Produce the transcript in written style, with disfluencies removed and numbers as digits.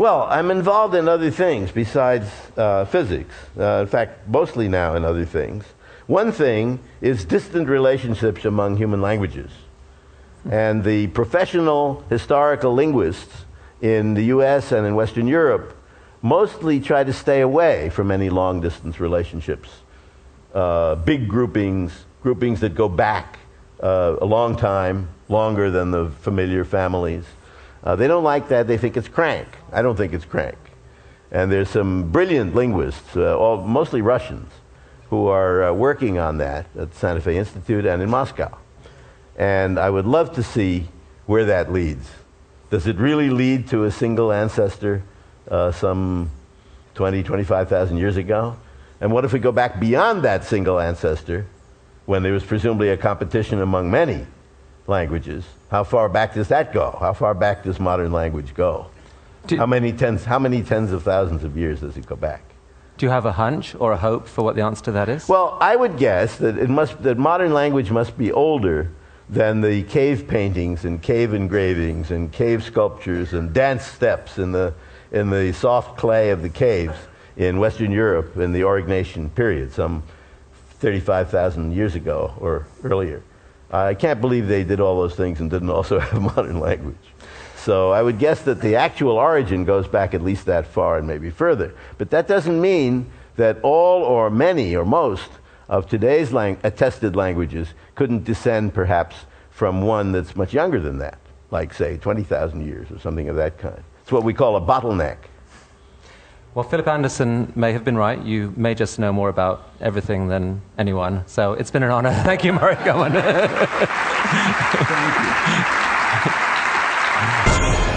Well, I'm involved in other things besides physics. In fact, mostly now in other things. One thing is distant relationships among human languages. And the professional historical linguists in the US and in Western Europe mostly try to stay away from any long-distance relationships. Big groupings that go back a long time, longer than the familiar families. They don't like that. They think it's crank. I don't think it's crank. And there's some brilliant linguists, mostly Russians, who are working on that at the Santa Fe Institute and in Moscow. And I would love to see where that leads. Does it really lead to a single ancestor some 20, 25,000 years ago? And what if we go back beyond that single ancestor, when there was presumably a competition among many languages? How far back does that go? How far back does modern language go? How many tens of thousands of years does it go back? Do you have a hunch or a hope for what the answer to that is? Well, I would guess that that modern language must be older than the cave paintings and cave engravings and cave sculptures and dance steps in the soft clay of the caves in Western Europe in the Aurignacian period, some 35,000 years ago or earlier. I can't believe they did all those things and didn't also have modern language. So I would guess that the actual origin goes back at least that far and maybe further. But that doesn't mean that all or many or most of today's attested languages couldn't descend perhaps from one that's much younger than that, like, say, 20,000 years or something of that kind. It's what we call a bottleneck. Well, Philip Anderson may have been right. You may just know more about everything than anyone. So it's been an honor. Thank you, Murray Gell Mann. Thank you.